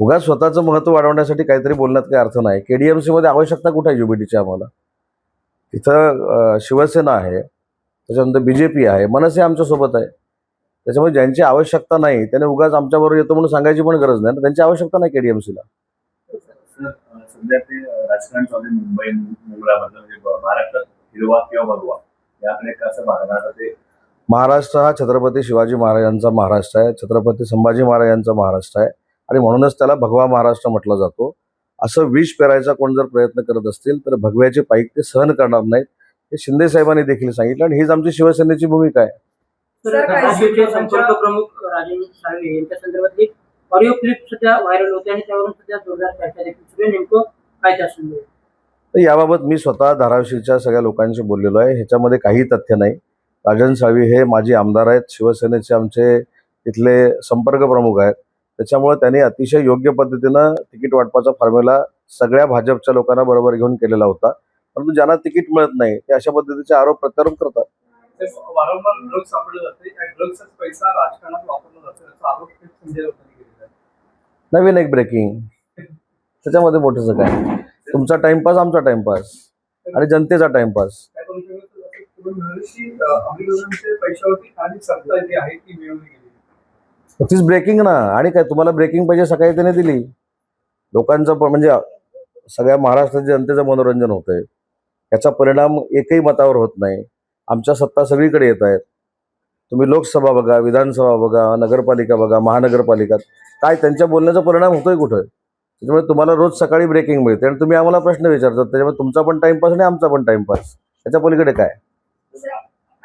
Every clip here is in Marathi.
उगाच स्वतःचं महत्त्व वाढवण्यासाठी काहीतरी बोलण्यात काही अर्थ नाही. KDMC मध्ये आवश्यकता कुठे आहे UBDची आम्हाला? तिथं शिवसेना आहे, त्याच्यानंतर BJP आहे, मनसे आमच्यासोबत आहे. त्याच्यामुळे ज्यांची आवश्यकता नाही त्याने उगाच आमच्याबरोबर येतो म्हणून सांगायची पण गरज नाही ना. त्यांची आवश्यकता नाही KDMCला. सध्या ते राजकारण चालू आहे मुंबई मुंबईमधलं, म्हणजे महाराष्ट्रात हिरवा किंवा भगवा याकडे कसं बघणार ते? महाराष्ट्र हा छत्रपती शिवाजी महाराजांचा महाराष्ट्र आहे, छत्रपती संभाजी महाराजांचा महाराष्ट्र आहे आणि म्हणूनच त्याला भगवा महाराष्ट्र म्हटला जातो. असं विष पेरायचा कोण जर प्रयत्न करत असतील तर भगव्याचे पाईक ते सहन करणार नाहीत, हे शिंदे साहेबांनी देखील सांगितलं आणि हीच आमची शिवसेनेची भूमिका आहे. राज्याचे संपर्क प्रमुख राजेंद्र साळवे यांच्या संदर्भातली ऑडिओ क्लिप सध्या व्हायरल होते आणि त्यावरून सध्या जोरदार चर्चा देखील सुरू आहे. नेमकं काय त्या संदर्भात? तर याबाबत मी स्वतः धाराशिवच्या सगळ्या लोकांशी बोललेलो आहे. ह्याच्यामध्ये काही तथ्य नाही. राजन साळवी हे माजी आमदार आहेत, शिवसेनेचे आमचे इथले संपर्क प्रमुख आहेत. त्याच्यामुळे त्यांनी अतिशय योग्य पद्धतीनं तिकीट वाटपाचा फॉर्म्युला सगळ्या भाजपच्या लोकांना बरोबर घेऊन केलेला होता. परंतु ज्यांना तिकीट मिळत नाही ते अशा पद्धतीचे आरोप प्रत्यारोप करतात. वारंवार ड्रग्ज सापडले जाते, या ड्रग्जचा पैसा राजकारणात वापरला जातो याचा आरोप संजय राऊतांनी केलेला आहे. नवीन एक ब्रेकिंग, त्याच्यामध्ये मोठंच काय? तुमचा टाइमपास, आमचा टाइमपास आणि जनतेचा टाइमपास. पैशावरती आणि सत्ता जी आहे ती मिळवली गेली. तीच ब्रेकिंग ना. आणि काय तुम्हाला ब्रेकिंग पाहिजे सकाळी त्याने दिली. लोकांचं म्हणजे सगळ्या महाराष्ट्राच्या जनतेचं मनोरंजन होतंय. याचा परिणाम एकही मतावर होत नाही. आमच्या सत्ता सगळीकडे येत आहेत. तुम्ही लोकसभा बघा, विधानसभा बघा, नगरपालिका बघा, महानगरपालिका, काय त्यांच्या बोलण्याचा परिणाम होतोय कुठं? त्याच्यामुळे तुम्हाला रोज सकाळी ब्रेकिंग मिळते आणि तुम्ही आम्हाला प्रश्न विचारतात. त्याच्यामुळे तुमचा पण टाइमपास आणि आमचा पण टाइमपास. त्याच्या पलीकडे काय?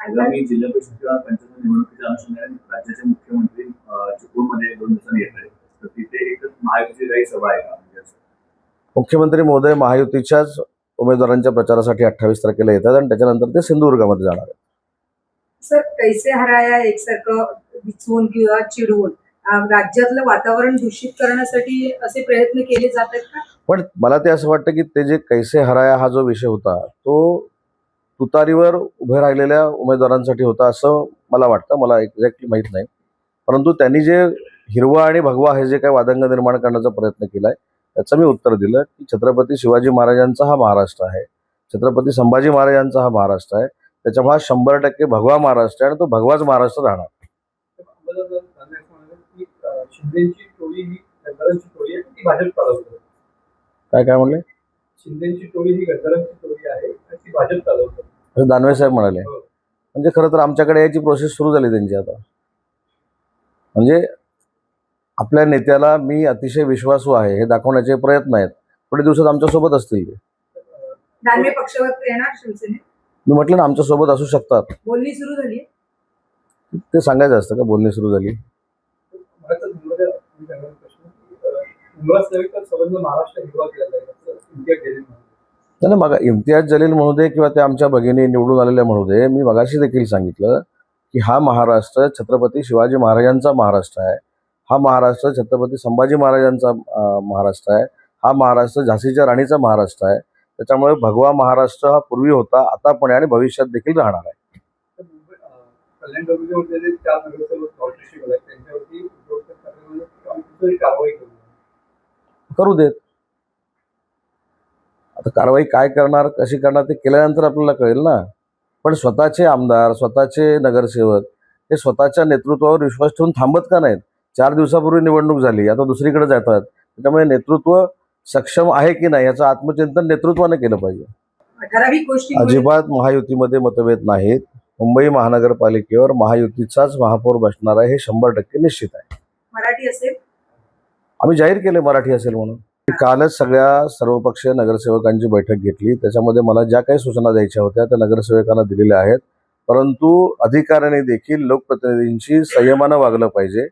आगामी जिल्हा परिषद किंवा पंचायत निवडणुकीच्या अनुषंगाने राज्याचे मुख्यमंत्री चिपळूणमध्ये 2 दिवसांनी येत आहेत, तर तिथे एक महायुतीची काही सभा आहे का? मुख्यमंत्री महोदय महायुतीच्याच उमेदवारांच्या प्रचारासाठी 28 तारखेला येतात आणि त्याच्यानंतर ते सिंधुदुर्गामध्ये जाणार आहेत. सर, कैसे हराया एकसारखं दिचवून किंवा चिडवून राज्यातलं वातावरण दूषित करण्यासाठी असे प्रयत्न केले जात आहेत का? पण मला ते असं वाटतं की ते जे कैसे हराया हा जो विषय होता तो तुतारीवर उभे राहिलेल्या उमेदवारांसाठी होता असं मला वाटतं. मला एक्झॅक्टली माहीत नाही. परंतु त्यांनी जे हिरवा आणि भगवा हे जे काही वादंग निर्माण करण्याचा प्रयत्न केला आहे त्याचं मी उत्तर दिलं की छत्रपती शिवाजी महाराजांचा हा महाराष्ट्र आहे, छत्रपती संभाजी महाराजांचा हा महाराष्ट्र आहे. त्याच्यामुळे हा 100% भगवा महाराष्ट्र आहे आणि तो भगवाच महाराष्ट्र राहणार. शिंदेची टोळी ही गद्दारांची टोळी आहे, ती भाजप चालवते. काय म्हणले? शिंदेची टोळी ही गद्दारांची टोळी आहे आणि ती भाजप चालवते असं दानवे साहेब म्हणाले. म्हणजे खरं तर आमच्याकडे याची प्रोसेस सुरू झाली त्यांची आता. म्हणजे आपल्या नेत्याला मी अतिशय विश्वासू आहे हे दाखवण्याचे प्रयत्न आहेत. थोडे दिवसात आमच्यासोबत असतील. दानवे पक्षावर येणार शिवसेनेत? मी म्हटलं ना आमच्यासोबत असू शकतात. बोलणी सुरू झाली? ते सांगायचं असतं का बोलणी सुरू झाली? नाही मग इम्तियाज जलील म्हणू दे किंवा ते आमच्या भगिनी निवडून आलेल्या म्हणू दे, मी मगाशी देखील सांगितलं की हा महाराष्ट्र छत्रपती शिवाजी महाराजांचा महाराष्ट्र आहे. हा महाराष्ट्र छत्रपती संभाजी महाराजांचा महाराष्ट्र आहे. हा महाराष्ट्र झाशीच्या राणीचा महाराष्ट्र आहे. त्याच्यामुळे भगवा महाराष्ट्र हा पूर्वी होता, आता पण आणि भविष्यात देखील राहणार आहे. करू देत. आता कारवाई काय करणार, कशी करणार ते केल्यानंतर आपल्याला कळेल ना. पण स्वतःचे आमदार, स्वतःचे नगरसेवक हे स्वतःच्या नेतृत्वावर विश्वास ठेवून थांबत का नाहीत? 4 दिवसापूर्वी निवडणूक झाली, आता दुसरीकडे जातात. त्याच्यामुळे नेतृत्व सक्षम आहे की नाही याचं आत्मचिंतन नेतृत्वाने केलं पाहिजे. अजिबात महायुतीमध्ये मतभेद नाहीत. मुंबई महानगरपालिकेवर महायुतीचाच महापौर बसणार आहे हे 100% निश्चित आहे. मराठी असेल? आम्ही जाहीर केले मराठी असेल म्हणून. कालच सगळ्या सर्वपक्षीय नगरसेवकांची बैठक घेतली. त्याच्यामध्ये मला ज्या काही सूचना द्यायच्या होत्या त्या नगरसेवकांना दिलेल्या आहेत. परंतु अधिकाऱ्यांनी देखील लोकप्रतिनिधींशी संयमानं वागलं पाहिजे,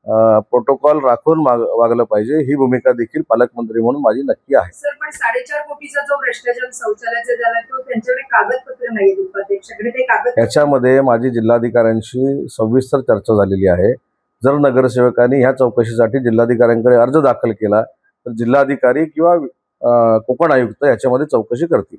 प्रोटोकॉल राखून वागलं पाहिजे. ही भूमिका देखील पालकमंत्री म्हणून माझी नक्की आहे. सर, पण 4.5 कोटीचा जो भ्रष्टाचार शौचालयाचा झाला तो त्यांच्याकडे कागदपत्र नाही, उपाध्यक्षाकडे ते कागद. याच्यामध्ये माझी जिल्हाधिकाऱ्यांशी सविस्तर चर्चा झालेली आहे. जर नगरसेवकांनी ह्या चौकशीसाठी जिल्हाधिकाऱ्यांकडे अर्ज दाखल केला तर जिल्हाधिकारी किंवा कोकण आयुक्त याच्यामध्ये चौकशी करतील.